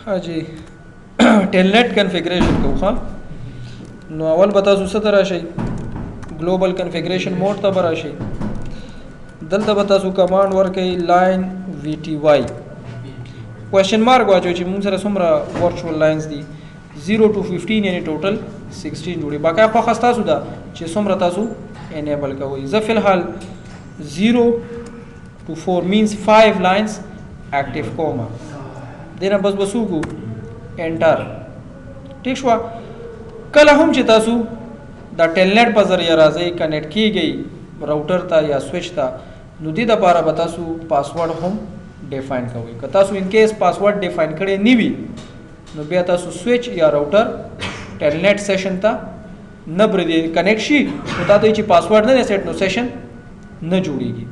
हाँ जी telnet configuration को हाँ नो अवल बता څه ته راشي ग्लोबल कन्फिग्रेशन मोड ته راشي دلته بتا څو کمانډ ورکړي لاین وی ټي وای کوېشن مارک واچو چې موږ سره څومره ورچوال لاینز دي 0 to 15 یعنی ټوټل 16 جوړي باقي خو خاص تاسو ده چې څومره تاسو انیبل کوئ زه فلحال 0 to 4 means 5 lines active کوم دینه بس بسو کو انټر ٹھیک شو کله هم چې تاسو دا ټیلنټ په ذریعہ راځي کنیکټ کیږي راوټر ته یا سوئچ ته نو دې د لپاره به تاسو پاسورډ هم ډیفاین کوئ که تاسو ان کیس پاسورډ ډیفاین کړی نه وي نو بیا تاسو سوئچ یا راوټر ټیلنټ سیشن ته نه پرې کنیکټ شي نو تاسو چې پاسورډ نه سیټ نو سیشن نه جوړیږي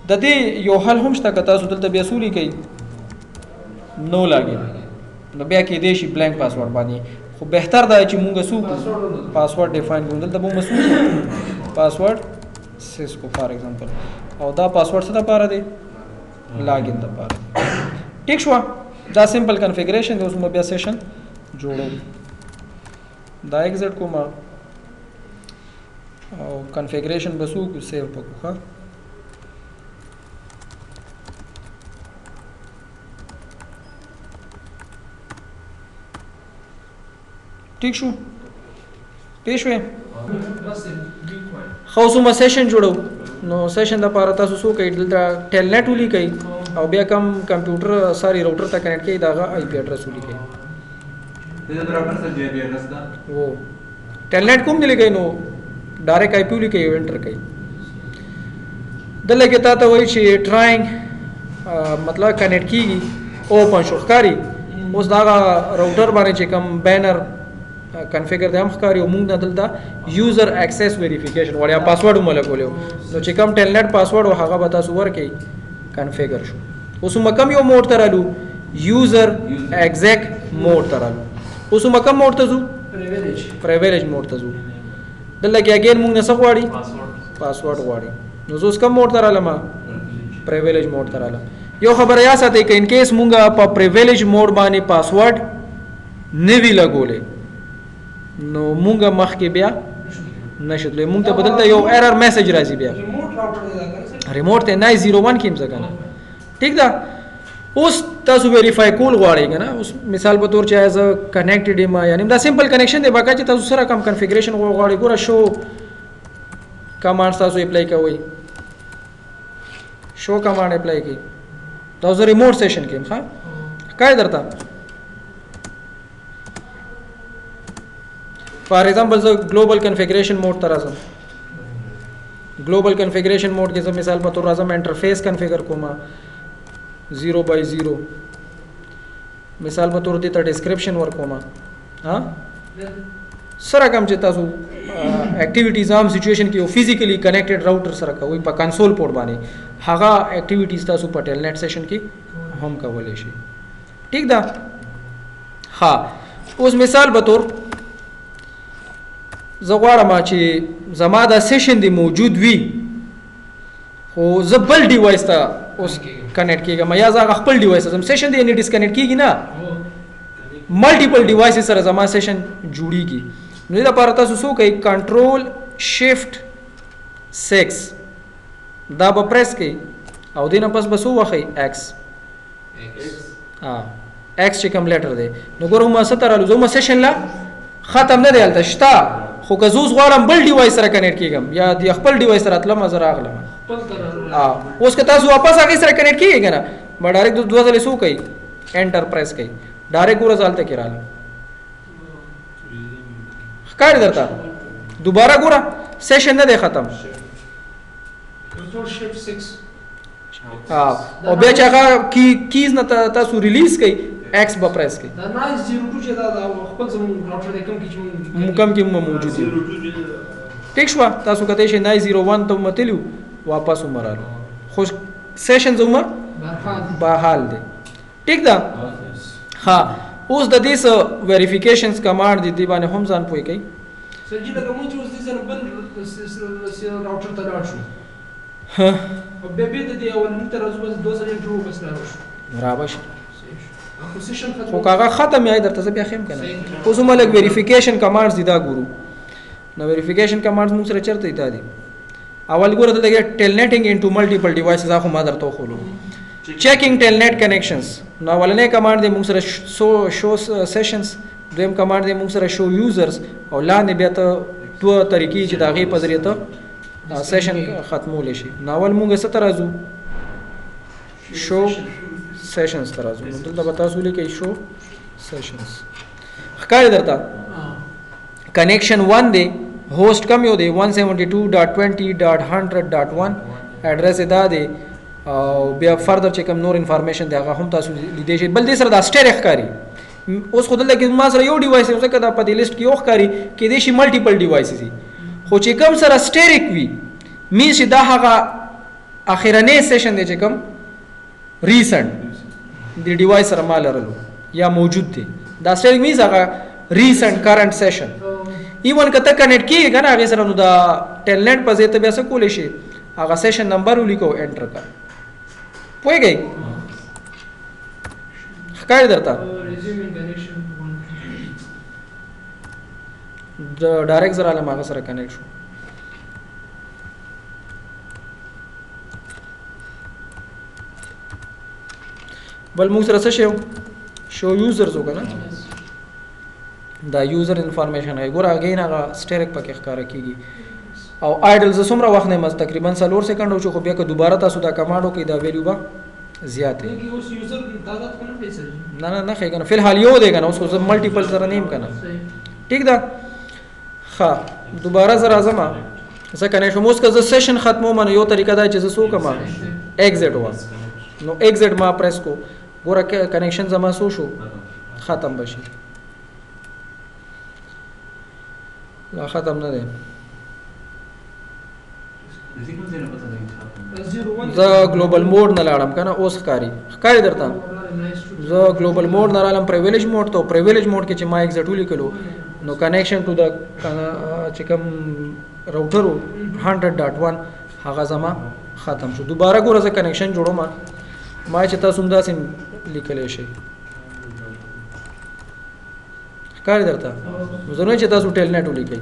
د دې یو حل هم شته که تاسو دلته بیا سولي کوي نو لاګي نو بیا کې دې شي بلانک پاسورډ باندې خو بهتر دا چې مونږ سو پاسورډ ډیفاین کوو دلته به مسو پاسورډ سیسکو فار ایگزامپل او دا پاسورډ څه لپاره دی لاګین لپاره ٹھیک شو دا سمپل کنفیګریشن دی اوس مو بیا سیشن جوړو دا ایگزیټ کوم او کنفیګریشن بسو کو سیو پکو ها ٹھیک شو پیش وې خو سم سیشن جوړو نو سیشن د لپاره تاسو سو کوي دلته ټیلنټ ولي کوي او بیا کم کمپیوټر ساري راوټر ته کنیکټ کوي دا آی پی ایډرس ولي کوي دې راوټر سره جی پی ایډرس دا وو ټیلنټ کوم دی کوي نو ډایرکټ آی پی ولي کوي انټر کوي دلته کې تاسو وایي چې ټراینګ مطلب کنیکټ کیږي اوپن شو ښکاری اوس دا راوټر باندې چې کم بینر کنفیګر د هم ښکاری او موږ دلته یوزر اکسس ویریفیکیشن وړیا پاسورډ مولا کولیو نو چې کم ټیلنټ پاسورډ او هغه به تاسو ورکړي کنفیګر شو اوس مکم یو موډ ترالو یوزر ایگزیک موډ ترالو اوس مکم موډ ته ځو پریویلیج موډ ته ځو دلته کې اگین موږ نه څه غواړي پاسورډ غواړي نو زه اوس کم موډ ترالم پریویلیج موډ ترالم یو خبره یا ساتي ک ان کیس موږ په پریویلیج موډ باندې پاسورډ نوی لګولې نو مونږه مخ کې بیا نشدلې مونږ ته بدلته یو ایرر میسج راځي بیا ریموټ ته 901 کې ځکه نه ٹھیک ده اوس تاسو ویریفای کول غواړئ کنه اوس مثال په تور چې از کنیکټډ یم یعنی دا سمپل کنیکشن دی باقي چې تاسو سره کم کنفیګریشن غواړئ ګوره شو کمانډ تاسو اپلای کوئ شو کمانډ اپلای کوي تاسو ریموټ سیشن کې ها کای درته فار ایگزامپل زه ګلوبل کنفیګریشن موډ ته راځم ګلوبل کنفیګریشن موډ کې زه مثال په تور راځم انټرفیس کنفیګر کوم 0/0 مثال په تور دې ته ډیسکرپشن ورکوم ها سره کوم چې تاسو اکټیویټیز عام سچويشن کې یو فزیکلی کنیکټډ راوټر سره کوي په کنسول پورټ باندې هغه اکټیویټیز تاسو په ټیلنټ سیشن کې هم کولای شئ ٹھیک ده ها اوس مثال په تور زه غواړم چې زما دا سیشن دی موجود وي خو زه بل ډیوایس ته اوس کنیکټ کېږم یا زه خپل ډیوایس ته سیشن دی نه ډسکنیکټ کېږي نه ملټیپل ډیوایسز سره زما سیشن جوړیږي نو دا لپاره تاسو سو کوي کنټرول شیفټ 6 دا به پریس کوي او دینه پس بسو وخی ایکس ایکس چې کوم لیټر دی نو ګورم ما ستاره لزوم سیشن لا ختم نه دی الته شتا خو که زوز غواړم بل ډیوایس سره کنیکټ کیږم یا د خپل ډیوایس سره اتلم زه راغلم اوس که تاسو واپس هغه سره کنیکټ کیږئ کنه ما ډایرکټ دوه ځله سو کوي انټر پریس کوي ډایرکټ ګور ځالته کې رااله ښکار درته دوباره ګوره سیشن نه دی ختم کنټرول شیفټ 6 او بیا چې هغه کیز نه تاسو ریلیز کوي ایکس به پریس کوي دا 902 چې دا خپل زموږ راوټر کم کې چې کم کې موجود دي ټیک شو تاسو کته شي 901 ته متلیو واپس ومرالو خو سیشن زما بحال دي ټیک ده ها اوس د دې س ویریفیکیشنز کمانډ دي باندې هم ځان پوي کوي سجی لکه مونږ اوس دې سره بل راوټر ته لاړ شو او به د دې اول موږ ته راځو بس 2 سره انټرو بس لاړ شو راوښ سیشن ختم خو کاغه ختم یا درته زه بیا خیم کنه اوس ملک ویریفیکیشن کمانډز دي دا ګورو نو ویریفیکیشن کمانډز موږ سره چرته دی دي اول ګوره دلته ټیلنیټینګ انټو ملټیپل ډیوایسز اخو ما درته خولو چیکینګ ټیلنیټ کنیکشنز نو اولنې کمانډ دی موږ سره شو سیشنز دویم کمانډ دی موږ سره شو یوزرز او لاندې بیا ته دوه طریقې چې دا غي په ذریعہ ته سیشن ختمول شي نو اول موږ څه ترازو شو سیشنز ترازو نو دلته به تاسو لیکئ شو سیشنز ښکاري درته کنیکشن 1 دی هوست کم یو دی 172.20.100.1 ایڈریس دا دی او بیا فردر چې کوم نور انفارمیشن دی هغه هم تاسو لیدئ شئ بل دې سره دا سټیر ښکاري اوس خو دلته کې ما سره یو ډیوایس دی ځکه دا په دې لیست کې یو ښکاري کې دې شي ملټیپل ډیوایسز دي خو چې کوم سره سټیریک وي مینس چې دا هغه اخرنی سیشن دی چې کوم ریسنت دی ډیوایس سره ما لرلو یا موجود دی دا سټیریک مینس هغه ریسنت کرنٹ سیشن ایون کته کنیکټ کیږي کنه هغه سره نو دا ټیلنټ په ځای ته بیا څه کولای شي هغه سیشن نمبر ولیکو انټر کړ پوهیږئ ښکاري درته د ډایرکټ سره علم هغه سره کنیکټ شو بل موږ سره څه شو یوزرز وکنه دا یوزر انفارمیشن ہے ګوره اگین هغه سټیریک پکې ښکارا کیږي او آیډل ز څومره وخت نه مز تقریبا 4 سکند او چې خو بیا که دوباره تاسو دا کمانډ وکړئ دا ویلیو به زیات دی اوس یوزر تعداد کنه پیسې نه خې کنه فی الحال یو دی کنه اوس خو ملټیپل سره نیم کنه ټیک ده ها دوباره زه راځم زه کنه شم اوس که زه سیشن ختموم نو یو طریقه دا چې زه سو کما ایگزیټ و نو ایگزیټ ما پریس کو ګوره کنیکشن زما سو شو ختم بشي لا ختم نه دی زه ګلوبل موډ نه لاړم کنه اوس ښکاری درته زه ګلوبل موډ نه لاړم پریویلیج موډ ته پریویلیج موډ کې چې ما ایگزیټ ولیکلو نو کنیکشن ټو د چې کوم راوټر 100.1 هغه زما ختم شو دوباره ګوره زه کنیکشن جوړوم ما چې تاسو هم داسې لیکلی شئ ښکاري درته ضروري چې تاسو ټیلنیټ ولیکئ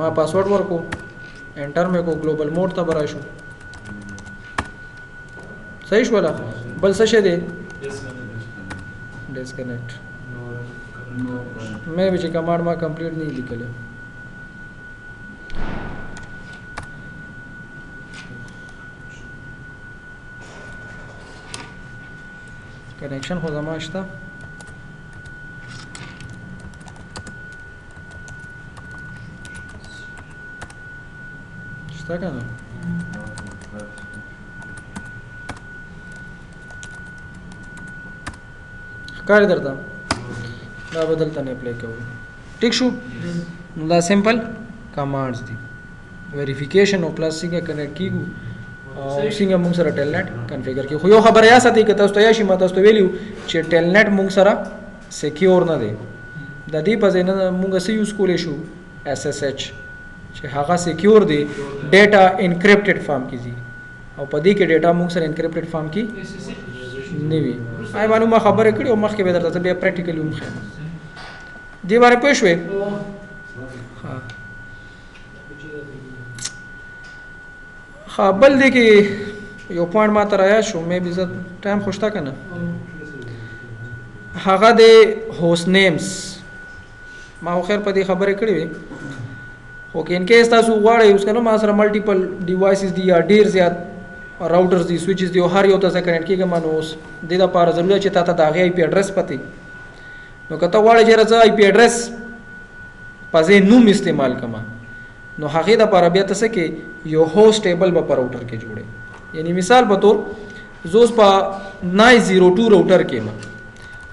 ما پاسورډ ورکو انټر مې کو ګلوبل موډ ته به راشو صحیح شوله بل څه شی دی ډسکنیکټ مې به چې کمانډ ما کمپلیټ نه لیکلی کنیکشن خو زما شته شته کنه ښکاري درته دا به دلته نه اپلای کوو ټیک شو نو دا سمپل کمانډز دي ویریفیکیشن او پلس څنګه کنیکټ کیږو او څنګه موږ سره ټیلنیټ کنفیګر کیږي خو یو خبره یا ساتي که تاسو ته یا شي ما تاسو ته ویلیو چې ټیلنیټ موږ سره سکیور نه دی د دې په ځای نه موږ څه یوز کولی شو SSH چې هغه سکیور دی ډیټا انکریپټډ فارم کې دي او په دې کې ډیټا موږ سره انکریپټډ فارم کې نه وي آی معلومه خبره کړې او مخکې به درته بیا پریکټیکلی هم ښیم دې باندې پوه شوې ها بل دی کې یو پوینټ ما ته رایا شو مې به زه ټایم خوشته که نه هغه د هوست نیمز ما خو خیر په دې خبرې کړې وې خو که ان کیس تاسو غواړئ اوس که نه ما سره ملټیپل ډیوایسز دي یا ډېر زیات راوټرز دي سویچز دي او هر یو ته زه کنیکټ کېږم نو اوس دې دپاره ضروري ده چې تا ته د هغې آی پي اډرس پته نو که ته غواړې چې زه آی پي اډرس په ځای نوم استعمال کړم نو هغې دپاره بیا ته څه کې یو هوست ټیبل به په راوټر کې جوړې یعنی مثال په طور زه اوس په 902 راوټر کې یم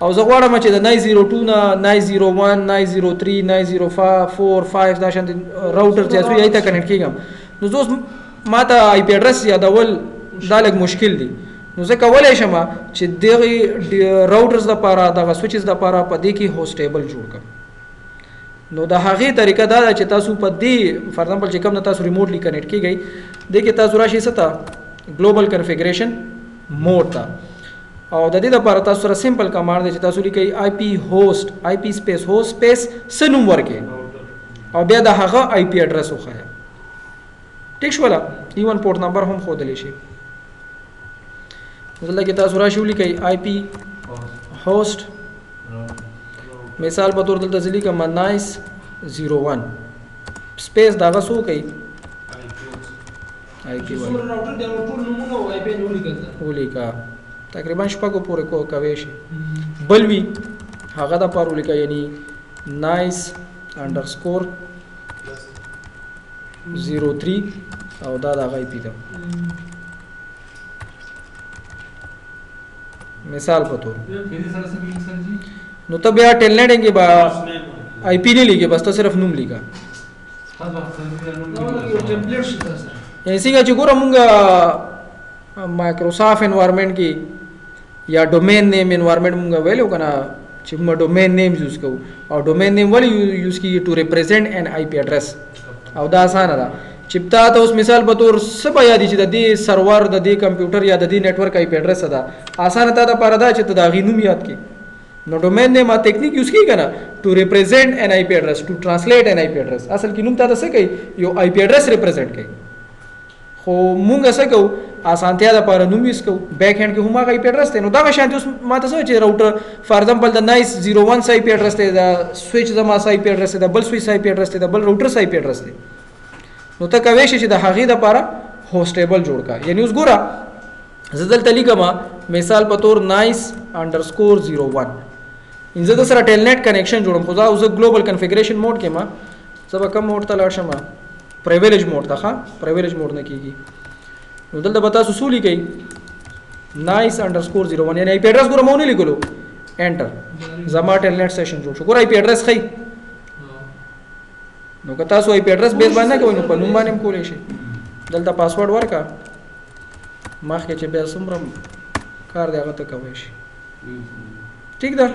او زه غواړم چې د 902 نه 901 903 904 5 دا شانتې راوټر چې اسو یې ته کنیکټ کېږم نو زه اوس ما ته آی پی اډرس یادول دا لږ مشکل دی نو زه کولی شم چې دغې راوټرز دپاره دغه سویچز دپاره په دې کې هوست ټیبل جوړ کړم نو د هغې طریقه دا ده چې تاسو په دې فار ایگزامپل چې کوم نه تاسو ریموټلی کنیکټ کېږئ دې کې تاسو راشئ څه ته ګلوبل کنفیګریشن موډ ته او د دې لپاره تاسو سره سمپل کمانډ دی چې تاسو لیکئ آی پی هوست آی پی سپیس هوست سپیس سنوم ورکې او بیا د هغه آی پی اډرس وخایا ټیک شو ولا ایون پورت نمبر هم خو دلی شي دلته کې تاسو راشي ولیکئ آی پی هوست مثال په تور دلته ځلی کوم نایس 01 سپیس داغه سو کوي آی پی څومره راوټر دی ټول نمونه او آی پی نه ولیکل ولیکا تقریبا شپږو پورې کو کوي شي بل وی هغه د پاره ولیکا یعنی نایس انډرسکور 03 او دا د آی پی ده مثال په تور किती सर से लिंक सर जी نو ته بیا ټیلنیټ کې با آی پی نه لیکي بس ته صرف نوم لیکا हां बस सर دا یو ټمپلیټ شي تاسو یعنی څنګه چې ګوره مونږ مایکروسافټ انوایرنمنت کې یا ډومین نیم انوایرنمنت مونږ ویلو کنه چې مونږ ډومین نیم یوز کوو او ډومین نیم ولې یوز کیږي ټو ریپرزینټ ان آی پی اډرس او دا اسانه ده چې تا اوس مثال په تور سبا یادی چې د دې سرور د دې کمپیوټر یا د دې نتورک آی پی اډرس ده اسانه ته د پاره دا چې ته دا غي نوم یاد کې نو ډومین نیم ټیکنیک یوز کیږي کنه ټو ریپرزینټ ان آی پی اډرس ټو ترانسلیټ ان آی پی اډرس اصل کې نوم ته څه کوي یو آی پی اډرس ریپرزینټ کوي خو مونږ څه کوو اسانتیا د پاره نوم یوز کوو بیک هند کې هم هغه آی پی اډرس ته نو دا شانتي اوس ماته څه چې راوټر فار ایگزامپل د نایس 01 آی پی اډرس ته دا سوئچ زما آی پی اډرس ته بل سوئچ آی پی اډرس ته بل راوټر آی پی اډرس ته نو ته کوي چې د هغې د پاره هوسټیبل جوړ کا یعنی اوس ګوره زه دلته لیکم مثال په تور نایس انډرسکور 01 ان زه د سره ټیلنیټ کنیکشن جوړم خو دا اوس ګلوبل کنفیګریشن موډ کې ما زه به کوم موډ ته لاړ شم پریویلیج موډ ته ښه پریویلیج موډ نه کیږي نو دلته به تاسو څه لیکئ نایس انډرسکور 01 یعنی آی پی اډرس ګوره مو نه لیکلو انټر زما ټیلنیټ سیشن جوړ شو ګوره آی پی اډرس خی نو که تاسو آی پی اډرس بیس باندې کوئ نو په نوم باندې هم کولی شئ دلته پاسورډ ورکا مخکې چې بیا څومره کار دی هغه ته کولی شئ ٹھیک ده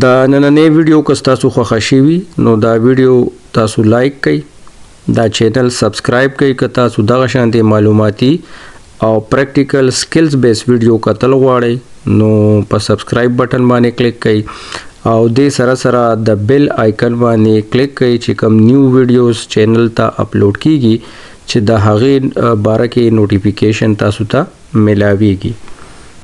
دا نننې ویډیو که تاسو خوښه شوي نو دا ویډیو تاسو لایک کړئ دا چینل سبسکرایب کړئ که تاسو دغه شانتي معلوماتي او پریکټیکل سکلز بیس ویډیو کتل غواړئ نو په سبسکرایب بټن باندې کلیک کړئ او دې سره سره د بیل آیکن باندې کلیک کړئ چې کوم نیو ویډیوز چینل ته اپلوډ کیږي چې د هغې باره کې نوټیفیکیشن تاسو ته ملاویږي